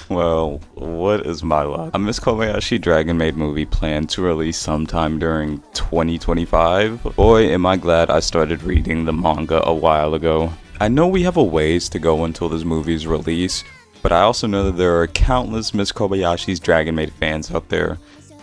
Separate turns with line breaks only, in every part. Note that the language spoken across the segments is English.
Well, what is my luck? A Miss Kobayashi Dragon Maid movie planned to release sometime during 2025. Boy, am I glad I started reading the manga a while ago. I know we have a ways to go until this movie's release, but I also know that there are countless Miss Kobayashi's Dragon Maid fans out there,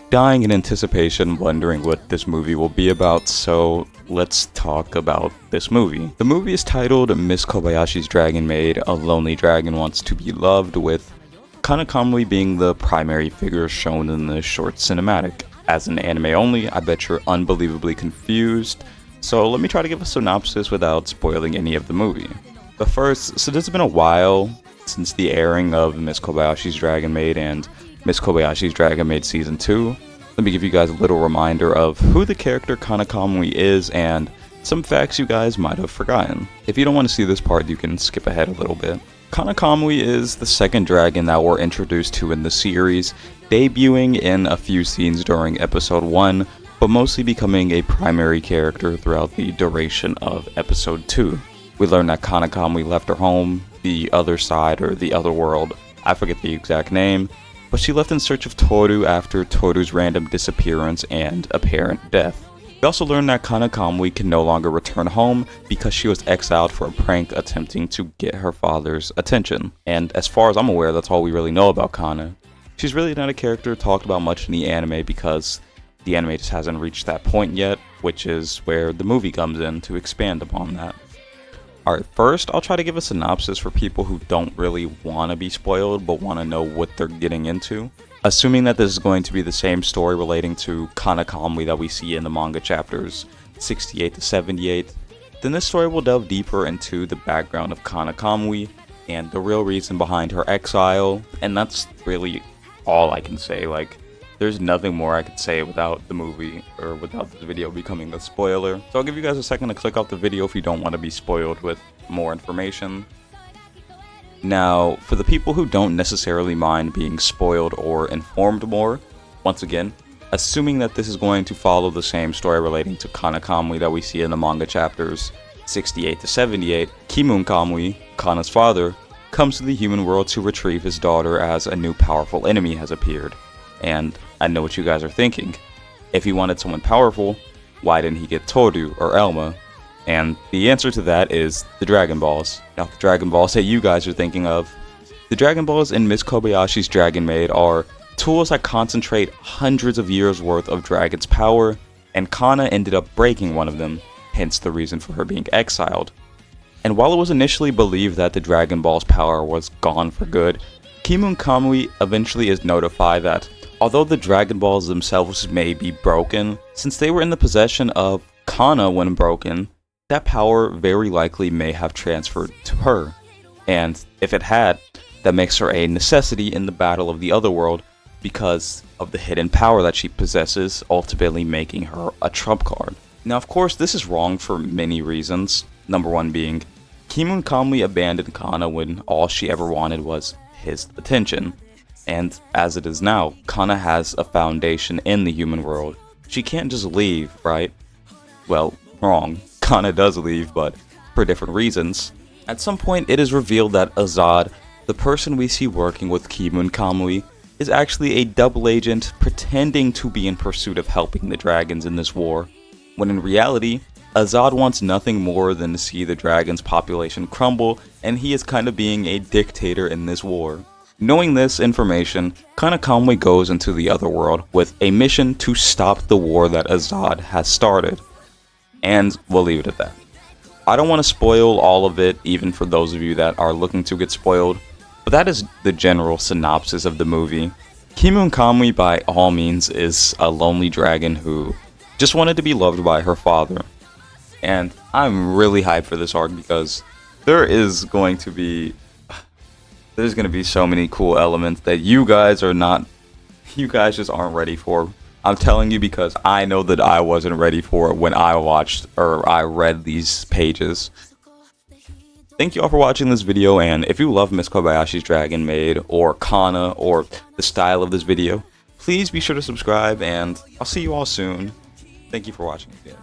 dying in anticipation, wondering what this movie will be about, so let's talk about this movie. The movie is titled Miss Kobayashi's Dragon Maid, A Lonely Dragon Wants to Be Loved, with Kanna being the primary figure shown in the short cinematic. As an anime only, I bet you're unbelievably confused, so let me try to give a synopsis without spoiling any of the movie. But first, so this has been a while since the airing of Miss Kobayashi's Dragon Maid and Miss Kobayashi's Dragon Maid Season 2. Let me give you guys a little reminder of who the character Kanna is and some facts you guys might have forgotten. If you don't want to see this part, you can skip ahead a little bit. Kanna is the second dragon that we're introduced to in the series, debuting in a few scenes during episode 1, but mostly becoming a primary character throughout the duration of episode 2. We learn that Kanna left her home, the other side or the other world, I forget the exact name, but she left in search of Toru after Toru's random disappearance and apparent death. We also learn that Kanna can no longer return home because she was exiled for a prank attempting to get her father's attention. And as far as I'm aware, that's all we really know about Kanna. She's really not a character talked about much in the anime because the anime just hasn't reached that point yet, which is where the movie comes in to expand upon that. Alright, first I'll try to give a synopsis for people who don't really want to be spoiled but want to know what they're getting into. Assuming that this is going to be the same story relating to Kanna that we see in the manga chapters 68 to 78, then this story will delve deeper into the background of Kanna and the real reason behind her exile, and that's really all I can say. Like, there's nothing more I could say without the movie or without this video becoming a spoiler. So I'll give you guys a second to click off the video if you don't want to be spoiled with more information. Now, for the people who don't necessarily mind being spoiled or informed more, once again, assuming that this is going to follow the same story relating to Kanna that we see in the manga chapters 68 to 78, Kimun Kamui, Kanna's father, comes to the human world to retrieve his daughter as a new powerful enemy has appeared. And I know what you guys are thinking. If he wanted someone powerful, why didn't he get Toru or Elma? And the answer to that is the Dragon Balls. Not the Dragon Balls that you guys are thinking of. The Dragon Balls in Miss Kobayashi's Dragon Maid are tools that concentrate hundreds of years worth of Dragon's power, and Kanna ended up breaking one of them, hence the reason for her being exiled. And while it was initially believed that the Dragon Ball's power was gone for good, Kimun Kamui eventually is notified that although the Dragon Balls themselves may be broken, since they were in the possession of Kanna when broken, that power very likely may have transferred to her. And if it had, that makes her a necessity in the battle of the Otherworld because of the hidden power that she possesses, ultimately making her a trump card. Now, of course, this is wrong for many reasons. Number one being, Kimun Kamui abandoned Kanna when all she ever wanted was his attention. And as it is now, Kanna has a foundation in the human world. She can't just leave, right? Well, wrong. Kanna does leave, but for different reasons. At some point, it is revealed that Azad, the person we see working with Kimun Kamui, is actually a double agent pretending to be in pursuit of helping the dragons in this war, when in reality, Azad wants nothing more than to see the dragons' population crumble, and he is kind of being a dictator in this war. Knowing this information, Kanna goes into the Otherworld with a mission to stop the war that Azad has started. And we'll leave it at that. I don't want to spoil all of it, even for those of you that are looking to get spoiled, but that is the general synopsis of the movie. Kimun Kamui, by all means, is a lonely dragon who just wanted to be loved by her father. And I'm really hyped for this arc because there's going to be so many cool elements that you guys just aren't ready for. I'm telling you because I know that I wasn't ready for it when I read these pages. Thank you all for watching this video, and if you love Miss Kobayashi's Dragon Maid, or Kanna, or the style of this video, please be sure to subscribe, and I'll see you all soon. Thank you for watching again.